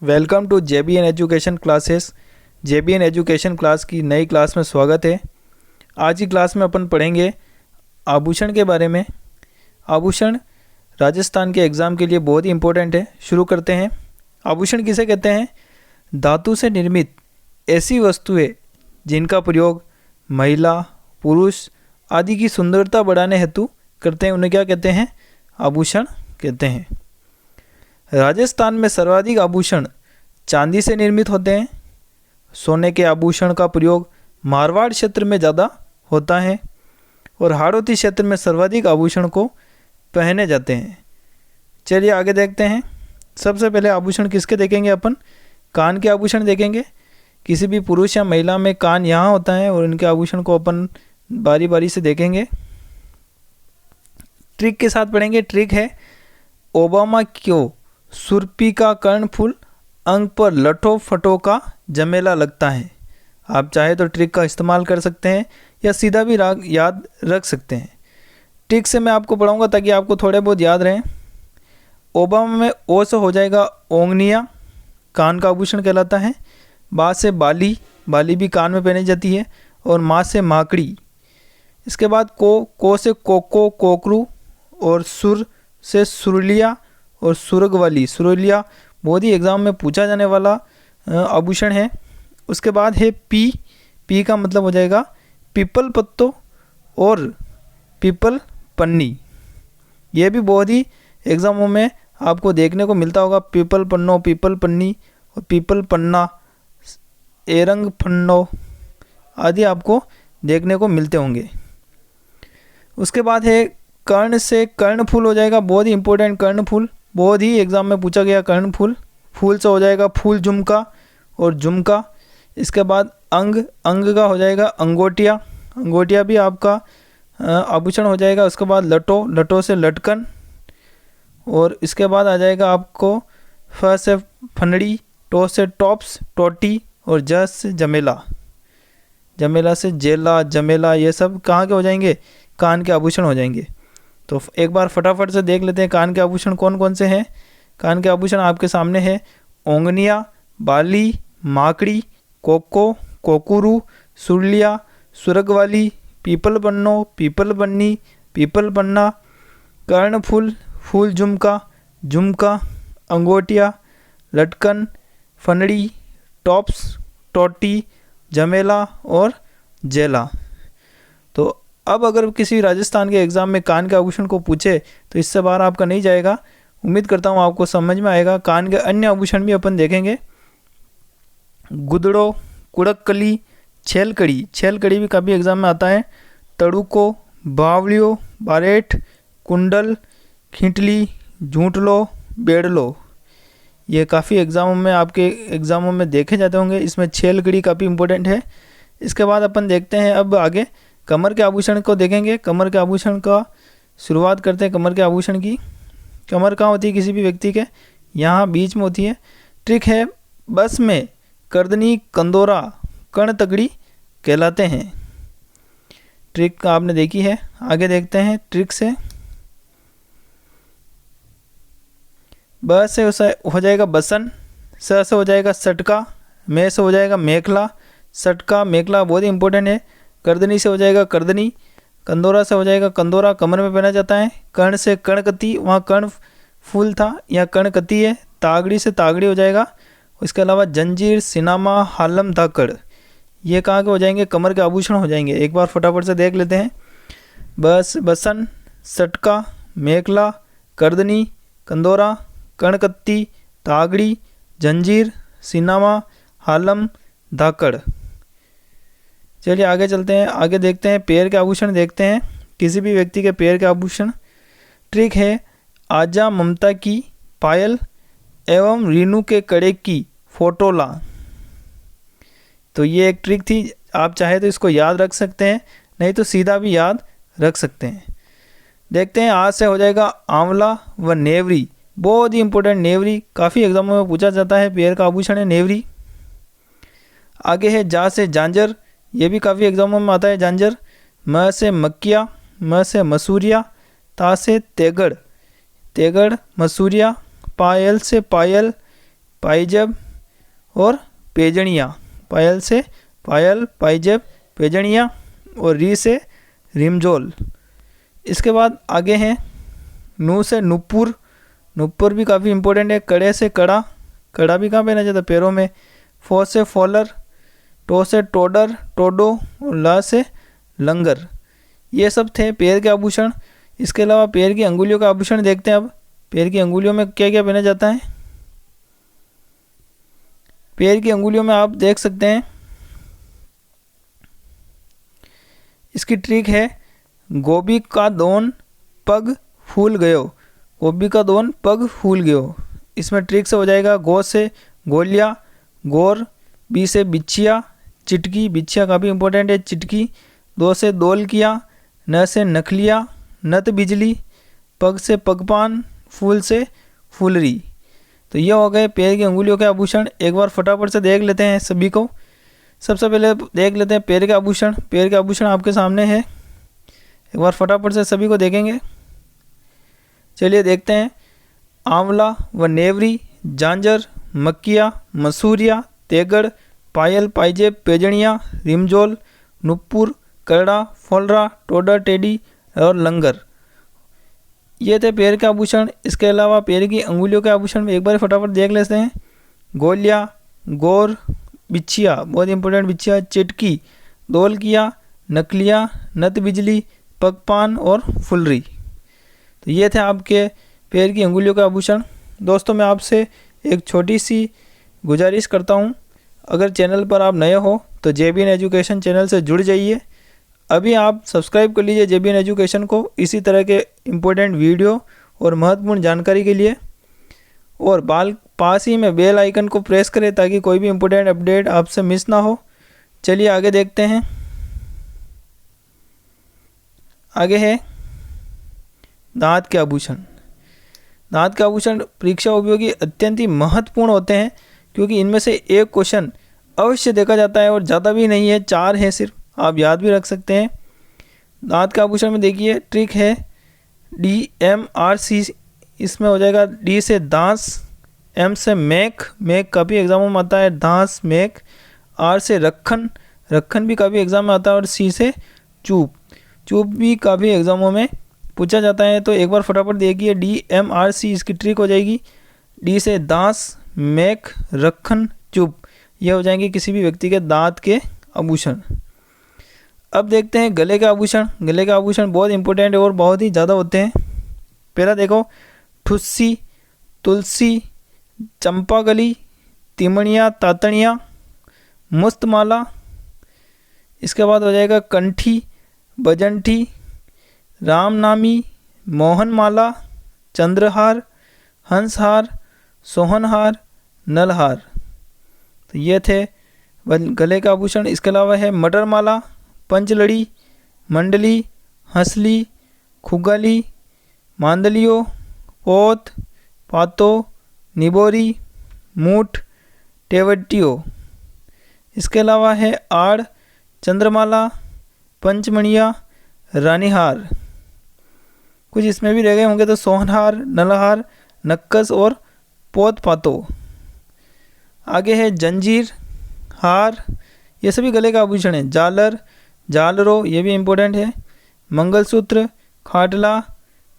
Welcome to JBN education classes. JBN education class की नई class में स्वागत है। आज की क्लास में अपन पढ़ेंगे आभूषण के बारे में। आभूषण राजस्थान के एग्ज़ाम के लिए बहुत ही इम्पोर्टेंट है। शुरू करते हैं। आभूषण किसे कहते हैं? धातु से निर्मित ऐसी वस्तुएं जिनका प्रयोग महिला, पुरुष आदि की सुंदरता बढ़ाने हेतु करते हैं, उन्हें क्या कहते हैं? आभूषण कहते हैं। राजस्थान में सर्वाधिक आभूषण चांदी से निर्मित होते हैं। सोने के आभूषण का प्रयोग मारवाड़ क्षेत्र में ज़्यादा होता है और हाड़ौती क्षेत्र में सर्वाधिक आभूषण को पहने जाते हैं। चलिए आगे देखते हैं। सबसे पहले आभूषण किसके देखेंगे अपन? कान के आभूषण देखेंगे। किसी भी पुरुष या महिला में कान यहाँ होता है और इनके आभूषण को अपन बारी बारी से देखेंगे। ट्रिक के साथ पढ़ेंगे। ट्रिक है ओबामा क्यों सुरपी का कर्णफूल अंग पर लठो फटो का जमेला लगता है। आप चाहे तो ट्रिक का इस्तेमाल कर सकते हैं या सीधा भी राग याद रख सकते हैं। ट्रिक से मैं आपको पढ़ाऊंगा ताकि आपको थोड़े बहुत याद रहें। ओबामा में ओ से हो जाएगा ओंगनिया, कान का आभूषण कहलाता है। बा से बाली, बाली भी कान में पहनी जाती है। और माँ से माकड़ी। इसके बाद को से कोको कोकरू और सुर से सुरलिया और सुरग वाली, सुरलिया बहुत ही एग्ज़ाम में पूछा जाने वाला आभूषण है। उसके बाद है पी का मतलब हो जाएगा पीपल पत्तो और पीपल पन्नी। ये भी बहुत ही एग्ज़ामों में आपको देखने को मिलता होगा। पीपल पन्नो, पीपल पन्नी और पीपल पन्ना, एरंग फन्नो आदि आपको देखने को मिलते होंगे। उसके बाद है कर्ण से कर्णफूल हो जाएगा। बहुत ही इंपॉर्टेंट कर्णफूल, बहुत ही एग्ज़ाम में पूछा गया कर्णफूल। फूल से हो जाएगा फूल झुमका और झुमका। इसके बाद अंग का हो जाएगा अंगोटिया, अंगोटिया भी आपका आभूषण हो जाएगा। उसके बाद लटो से लटकन। और इसके बाद आ जाएगा आपको फ से फनड़ी, टो से टॉप्स टोटी और ज से जमेला, जमेला से जेला जमेला। ये सब कहाँ के हो जाएंगे? कान के आभूषण हो जाएंगे। तो एक बार फटाफट से देख लेते हैं कान के आभूषण कौन कौन से हैं। कान के आभूषण आपके सामने है ओंगनिया, बाली, माकड़ी, कोको कोकुरू, सुरलिया, सुरगवाली, पीपल पन्नो, पीपल पन्नी, पीपल पन्ना, कर्णफूल, फूल झुमका, झुमका, अंगोटिया, लटकन, फनड़ी, टॉप्स, टोटी, जमेला और जेला। तो अब अगर किसी राजस्थान के एग्ज़ाम में कान के आभूषण को पूछे तो इससे बाहर आपका नहीं जाएगा। उम्मीद करता हूँ आपको समझ में आएगा। कान के अन्य आभूषण भी अपन देखेंगे। गुदड़ो, कुड़कली, छेलकड़ी, छेलकड़ी भी काफ़ी एग्ज़ाम में आता है। तड़ुको, बावलियो, बारेट, कुंडल, खींटली, झूंटलो, बेड़लो, ये काफ़ी एग्ज़ामों में आपके एग्ज़ामों में देखे जाते होंगे। इसमें छेलकड़ी काफ़ी इंपॉर्टेंट है। इसके बाद अपन देखते हैं अब आगे कमर के आभूषण को देखेंगे। कमर के आभूषण का शुरुआत करते हैं। कमर के आभूषण की कमर कहाँ होती है किसी भी व्यक्ति के? यहाँ बीच में होती है। ट्रिक है बस में कर्दनी, कंदोरा, कर्ण तगड़ी कहलाते हैं। ट्रिक आपने देखी है। आगे देखते हैं ट्रिक से। ब से हो जाएगा बसन, स से हो जाएगा सटका, मे से हो जाएगा मेखला। सटका मेखला बहुत ही इंपॉर्टेंट है। कर्दनी से हो जाएगा कर्दनी, कंदोरा से हो जाएगा कंदोरा, कमर में पहना जाता है। कर्ण से कर्णकती, वहाँ कर्ण फूल था, यहाँ कर्णकती है। तागड़ी से तागड़ी हो जाएगा। इसके अलावा जंजीर, सिनामा, हालम, धाकड़, ये कहाँ के हो जाएंगे? कमर के आभूषण हो जाएंगे। एक बार फटाफट से देख लेते हैं। बसन, सटका, मेखला, कर्दनी, कंदोरा, कर्णकत्ती, तागड़ी, जंजीर, सिनामा, हालम, धाकड़। चलिए आगे चलते हैं। आगे देखते हैं पैर के आभूषण देखते हैं। किसी भी व्यक्ति के पैर के आभूषण। ट्रिक है आजा ममता की पायल एवं रीनू के कड़े की फोटोला। तो ये एक ट्रिक थी। आप चाहे तो इसको याद रख सकते हैं, नहीं तो सीधा भी याद रख सकते हैं। देखते हैं। आज से हो जाएगा आंवला व नेवरी, बहुत ही इंपॉर्टेंट। नेवरी काफ़ी एग्जामों में पूछा जाता है। पैर का आभूषण है नेवरी। आगे है जा से झांझर, ये भी काफ़ी एग्जामों में आता है झांझर। म से मक्किया, म से मसूरिया, ता से तेगड़, तेगड़ मसूरिया। पायल से पायल, पाइजब और पैजनियाँ। पायल से पायल, पाइजब, पैजनियाँ और री से रिमझोल। इसके बाद आगे हैं नू से नुपुर। नुपुर भी काफ़ी इंपॉर्टेंट है। कड़े से कड़ा। कड़ा भी कहाँ पहना जाता है? पैरों में। फो से फॉलर, टो से टोडर, टोडो और ला से लंगर। ये सब थे पैर के आभूषण। इसके अलावा पैर की अंगुलियों का आभूषण देखते हैं। अब पैर की अंगुलियों में क्या क्या पहना जाता है? पैर की अंगुलियों में आप देख सकते हैं, इसकी ट्रिक है गोभी का दोन पग फूल गयो। गोभी का दोन पग फूल गयो। इसमें ट्रिक से हो जाएगा गो से गोलिया, गोर, बी से बिछिया, चिटकी। बिछिया काफ़ी इंपॉर्टेंट है। चिटकी। दो से दोल किया, न से नखलिया, नत बिजली, पग से पगपान, फूल से फूलरी। तो ये हो गए पैर की अंगुलियों के आभूषण। एक बार फटाफट से देख लेते हैं सभी को। सबसे पहले देख लेते हैं पैर के आभूषण। पैर के आभूषण आपके सामने है। एक बार फटाफट से सभी को देखेंगे। चलिए देखते हैं। आंवला व नेवरी, झांझर, मक्किया, मसूरिया, तेगड़, पायल, पाइजेब, पैजनिया, रिमझोल, नुपुर, करड़ा, फोलरा, टोडर, टेडी और लंगर। ये थे पैर के आभूषण। इसके अलावा पैर की अंगुलियों के आभूषण में एक बार फटाफट देख लेते हैं। गोलिया, गोर, बिछिया, बहुत इंपॉर्टेंट बिछिया, चिटकी, दोलकिया, नकलिया, नत बिजली, पगपान और फुलरी। तो ये थे आपके पैर की अंगुलियों के आभूषण। दोस्तों, मैं आपसे एक छोटी सी गुजारिश करता हूँ, अगर चैनल पर आप नए हो तो JBN एजुकेशन चैनल से जुड़ जाइए। अभी आप सब्सक्राइब कर लीजिए JBN एजुकेशन को, इसी तरह के इम्पोर्टेंट वीडियो और महत्वपूर्ण जानकारी के लिए। और पास ही में बेल आइकन को प्रेस करें ताकि कोई भी इम्पोर्टेंट अपडेट आपसे मिस ना हो। चलिए आगे देखते हैं। आगे है दांत के आभूषण। दांत के आभूषण परीक्षा उपयोगी अत्यंत ही महत्वपूर्ण होते हैं, क्योंकि इनमें से एक क्वेश्चन अवश्य देखा जाता है और ज़्यादा भी नहीं है, 4 है सिर्फ, आप याद भी रख सकते हैं। दांत के आभूषण में देखिए ट्रिक है DMRC। इसमें हो जाएगा D से दांस, M से मैक, मैक काफ़ी एग्जामों में आता है, दांस, मैक। R से रखन, रखन भी काफ़ी एग्जाम में आता है। और C से चूप, चूप भी काफ़ी एग्जामों में पूछा जाता है। तो एक बार फटाफट देखिए DMRC, इसकी ट्रिक हो जाएगी D से दांस, मैक, रखन, चुप। ये हो जाएंगे किसी भी व्यक्ति के दांत के आभूषण। अब देखते हैं गले के आभूषण। गले के आभूषण बहुत इंपॉर्टेंट है और बहुत ही ज़्यादा होते हैं। पहला देखो, ठुस्सी, तुलसी, चंपागली, तिमणिया, तातणिया, मुस्तमाला। इसके बाद हो जाएगा कंठी, बजंठी, रामनामी, मोहनमाला, चंद्रहार, हंसहार, सोहनहार, नलहार। तो ये थे गले का आभूषण। इसके अलावा है मटरमाला, पंचलड़ी, मंडली, हंसली, खुगाली, मांदलियो, पोत, पातो, निबोरी, मूठ, टेवटियो। इसके अलावा है आड़, चंद्रमाला, पंचमणिया, रानीहार। कुछ इसमें भी रह गए होंगे तो सोहनहार, नलहार, नक्कस और पोत पातो। आगे है जंजीर, हार, ये सभी गले का आभूषण है। झालर, झालरो, ये भी इम्पोर्टेंट है। मंगलसूत्र, खाटला,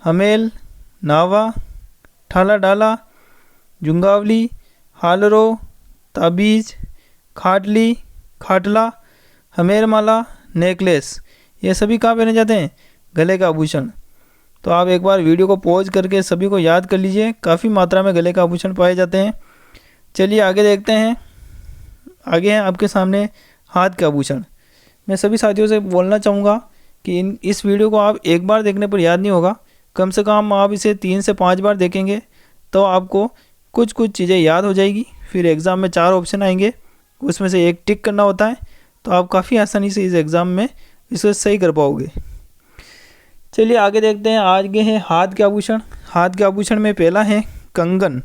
हमेल, नावा, ठाला डाला, जुंगावली, हालरो, ताबीज, खाटली, खाटला, हमेरमाला, नेकलेस। ये सभी कहाँ पहने जाते हैं? गले का आभूषण। तो आप एक बार वीडियो को पॉज करके सभी को याद कर लीजिए, काफ़ी मात्रा में गले का आभूषण पाए जाते हैं। चलिए आगे देखते हैं। आगे हैं आपके सामने हाथ के आभूषण। मैं सभी साथियों से बोलना चाहूँगा कि इस वीडियो को आप एक बार देखने पर याद नहीं होगा, कम से कम आप इसे 3 से 5 बार देखेंगे तो आपको कुछ चीज़ें याद हो जाएगी। फिर एग्ज़ाम में 4 ऑप्शन आएंगे, उसमें से एक टिक करना होता है, तो आप काफ़ी आसानी से इस एग्ज़ाम में इसे सही कर पाओगे। चलिए आगे देखते हैं। आगे है हाथ के आभूषण। हाथ के आभूषण में पहला है कंगन।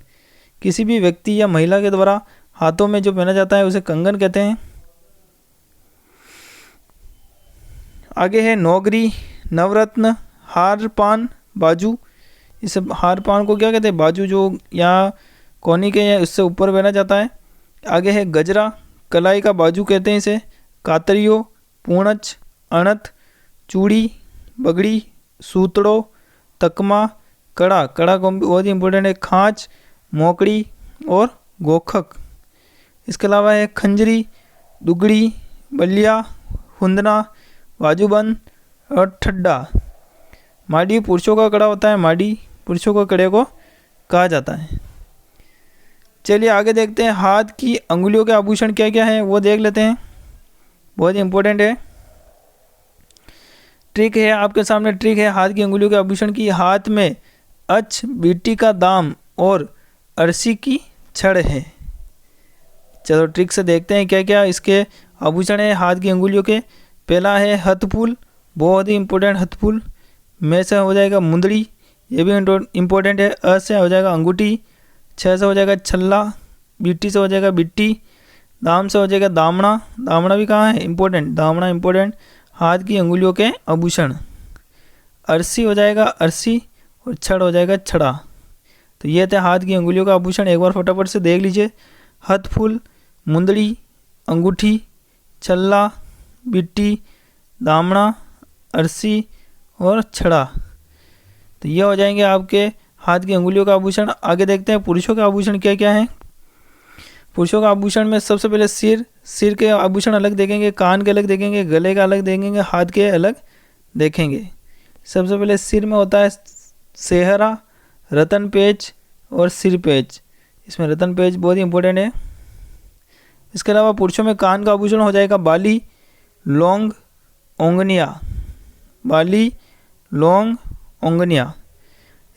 किसी भी व्यक्ति या महिला के द्वारा हाथों में जो पहना जाता है उसे कंगन कहते हैं। आगे है नौगरी, नवरत्न, हार पान, बाजू। इस हार पान को क्या कहते हैं? बाजू, जो या कोनी के या इससे ऊपर पहना जाता है। आगे है गजरा, कलाई का बाजू कहते हैं इसे। कातरियो, पूंछ, अणत, चूड़ी, बगड़ी, सूतड़ो, तकमा, कड़ा, कड़ा को बहुत ही इंपॉर्टेंट है। खांच, मोकड़ी और गोखक। इसके अलावा है खंजरी, दुगड़ी, बलिया, हुंदना, बाजूबंद और ठड्डा। माडी पुरुषों का कड़ा होता है, माडी पुरुषों के कड़े को कहा जाता है। चलिए आगे देखते हैं हाथ की अंगुलियों के आभूषण क्या क्या हैं वो देख लेते हैं, बहुत ही इंपॉर्टेंट है। ट्रिक है आपके सामने, ट्रिक है हाथ की अंगुलियों के आभूषण की। हाथ में अच, बीटी का दाम और अरसी की छड़ है। चलो ट्रिक से देखते हैं क्या क्या इसके आभूषण है हाथ की अंगुलियों के। पहला है हथफूल, बहुत ही इंपॉर्टेंट हथफूल। में से हो जाएगा मुंदड़ी, ये भी इंपॉर्टेंट है। अ से हो जाएगा अंगूठी, छ से हो जाएगा छल्ला, बीटी से हो जाएगा बिट्टी, दाम से हो जाएगा दामना। दामना भी कहाँ है, इंपॉर्टेंट, दामना इंपॉर्टेंट। हाथ की अंगुलियों के आभूषण। अरसी हो जाएगा अरसी और छड़ हो जाएगा छड़ा। तो ये थे हाथ की अंगुलियों का आभूषण। एक बार फटाफट से देख लीजिए। हथफूल, मुंदड़ी, अंगूठी, छल्ला, बिट्टी, दामना, अरसी और छड़ा। तो ये हो जाएंगे आपके हाथ की अंगुलियों का आभूषण। आगे देखते हैं पुरुषों के आभूषण क्या क्या हैं। पुरुषों का आभूषण में सबसे पहले सिर के आभूषण अलग देखेंगे, कान के अलग देखेंगे, गले का अलग देखेंगे, हाथ के अलग देखेंगे। सबसे पहले सिर में होता है सेहरा, रतन पेच और सिर पेच। इसमें रतन पेच बहुत ही इंपॉर्टेंट है। इसके अलावा पुरुषों में कान का आभूषण हो जाएगा बाली, लौंग, ओंगनिया। बाली, लौंग, ओंगनिया।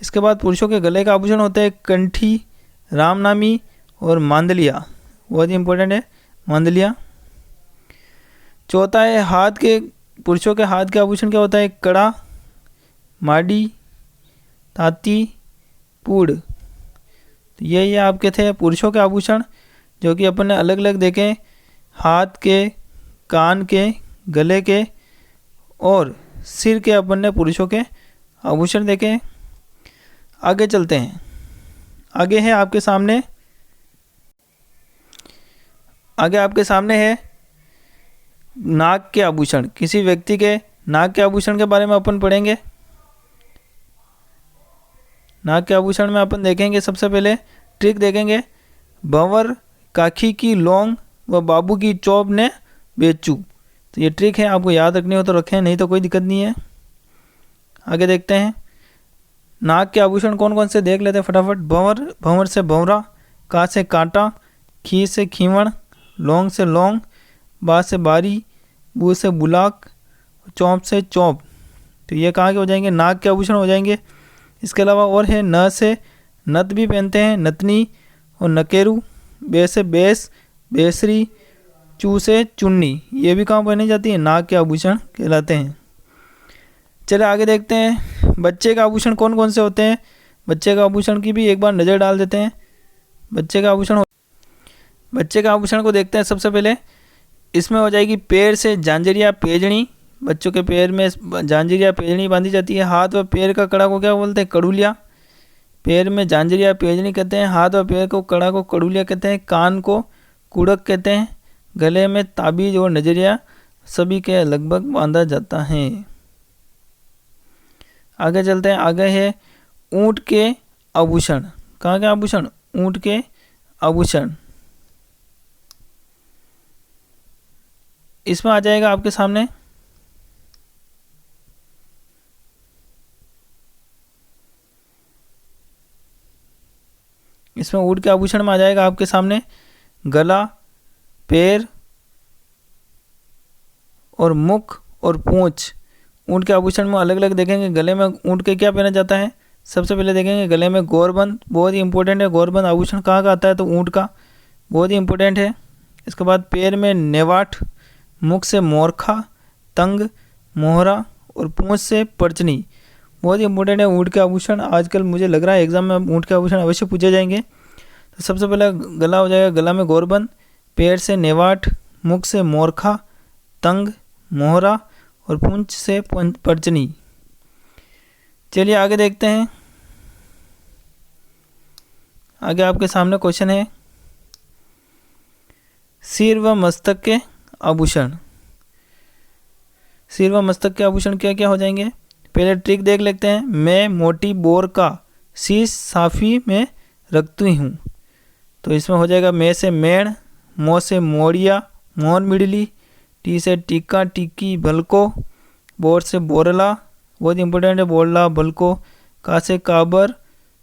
इसके बाद पुरुषों के गले का आभूषण होता है कंठी, रामनामी और मांदलिया, बहुत ही इंपॉर्टेंट है मांदलिया। चौथा है हाथ के, पुरुषों के हाथ के आभूषण क्या होता है कड़ा, माडी, ताती, पूड़। तो ये आपके थे पुरुषों के आभूषण जो कि अपन ने अलग अलग देखे। हाथ के, कान के, गले के और सिर के अपन ने पुरुषों के आभूषण देखे। आगे चलते हैं। आगे है आपके सामने, आगे आपके सामने है नाक के आभूषण। किसी व्यक्ति के नाक के आभूषण के बारे में अपन पढ़ेंगे। नाक के आभूषण में अपन देखेंगे सबसे पहले ट्रिक देखेंगे। भंवर, काखी की लौंग व बाबू की चौप ने बेचू। तो ये ट्रिक है, आपको याद रखनी हो तो रखें, नहीं तो कोई दिक्कत नहीं है। आगे देखते हैं नाक के आभूषण कौन कौन से देख लेते हैं फटाफट। भंवर, भंवर से भंवरा, का से कांटा, खी से खीवण, लौंग से लौंग, बा से बारी, बू से बुलाक, चौप से चौप। तो ये कहाँ के हो जाएंगे, नाक के आभूषण हो जाएंगे। इसके अलावा और है न से नत भी पहनते हैं, नतनी और नकेरू। बे से बेस, बेसरी, चू से चुन्नी, ये भी कहाँ पहनी जाती है, नाक के आभूषण कहलाते हैं। चले आगे देखते हैं बच्चे का आभूषण कौन कौन से होते हैं। बच्चे का आभूषण की भी एक बार नज़र डाल देते हैं। बच्चे का आभूषण को देखते हैं सबसे पहले। इसमें हो जाएगी पैर से जांजरिया पेजनी, बच्चों के पैर में जांजरिया पेजनी बांधी जाती है। हाथ व पैर का कड़ा को क्या बोलते हैं, कड़ूलिया। पैर में जांजरिया पेजनी कहते हैं, हाथ व पैर को कड़ा को कड़ूलिया कहते हैं। कान को कुड़क कहते हैं। गले में ताबीज और नजरिया सभी के लगभग बांधा जाता है। आगे चलते हैं। आगे है ऊंट के आभूषण। कहाँ के आभूषण, ऊंट के आभूषण। इसमें आ जाएगा आपके सामने इसमें ऊंट के आभूषण में आ जाएगा आपके सामने गला, पैर और मुख और पूंछ। ऊंट के आभूषण में अलग अलग देखेंगे। गले में ऊंट के क्या पहना जाता है, सबसे पहले देखेंगे गले में गौरबंद, बहुत ही इंपॉर्टेंट है। गौरबंद आभूषण कहाँ का आता है, तो ऊंट का, बहुत ही इंपॉर्टेंट है। इसके बाद पैर में नेवाठ, मुख से मोरखा, तंग, मोहरा और पूंछ से परचनी, बहुत ही इंपॉर्टेंट है ऊँट के आभूषण। आजकल मुझे लग रहा है एग्जाम में ऊँट के आभूषण अवश्य पूछे जाएंगे। तो सबसे पहले गला हो जाएगा, गला में गौरबंद, पैर से नेवाठ, मुख से मोरखा, तंग, मोहरा और पूंछ से परचनी। चलिए आगे देखते हैं। आगे आपके सामने क्वेश्चन है सिर व मस्तक के आभूषण। सिर व मस्तक के आभूषण क्या क्या हो जाएंगे? पहले ट्रिक देख लेते हैं। मैं मोटी बोर का शीश साफी में रखती हूँ, तो इसमें हो जाएगा मैं से मेण, मो से मोड़िया मोर मिडली, टी से टीका टिक्की भलको, बोर से बोरला बहुत इंपॉर्टेंट है बोरला भलको, का से काबर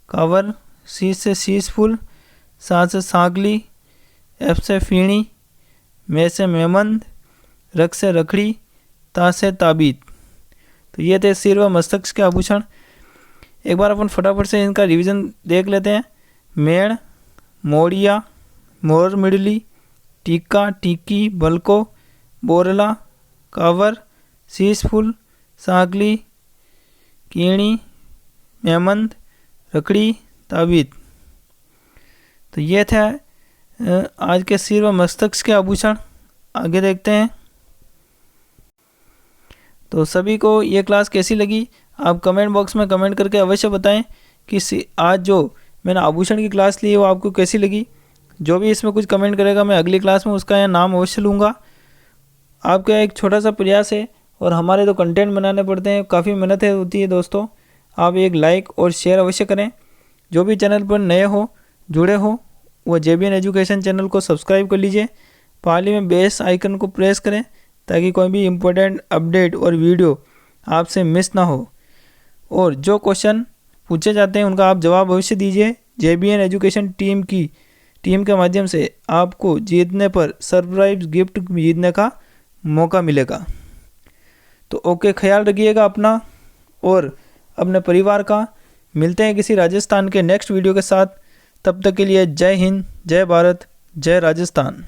कावर, शीश से शीश फूल, सा से सागली, एफ से फीणी, मे से मेमंद, रख से रखड़ी, ता से ताबीत। तो ये थे सिर व मस्तक के आभूषण। एक बार अपन फटाफट से इनका रिवीजन देख लेते हैं। मेण, मोड़िया, मोर मिडली, टीका टिक्की भलको, बोरला, कावर, शीश फूल, सागली, कीणी, मेमंद, रखड़ी, ताबीत। तो ये थे आज के सिर व मस्तक के आभूषण। आगे देखते हैं। तो सभी को ये क्लास कैसी लगी आप कमेंट बॉक्स में कमेंट करके अवश्य बताएं कि आज जो मैंने आभूषण की क्लास ली है वो आपको कैसी लगी। जो भी इसमें कुछ कमेंट करेगा मैं अगली क्लास में उसका यहाँ नाम अवश्य लूँगा। आपका एक छोटा सा प्रयास है और हमारे तो कंटेंट बनाने पड़ते हैं, काफ़ी मेहनत होती है दोस्तों। आप एक लाइक और शेयर अवश्य करें। जो भी चैनल पर नए हो जुड़े हो वो JBN एजुकेशन चैनल को सब्सक्राइब कर लीजिए। पाली में बेस आइकन को प्रेस करें ताकि कोई भी इम्पोर्टेंट अपडेट और वीडियो आपसे मिस ना हो। और जो क्वेश्चन पूछे जाते हैं उनका आप जवाब अवश्य दीजिए। JBN एजुकेशन टीम के माध्यम से आपको जीतने पर सरप्राइज गिफ्ट जीतने का मौका मिलेगा। तो ओके, ख्याल रखिएगा अपना और अपने परिवार का। मिलते हैं किसी राजस्थान के नेक्स्ट वीडियो के साथ। तब तक के लिए जय हिंद, जय भारत, जय राजस्थान।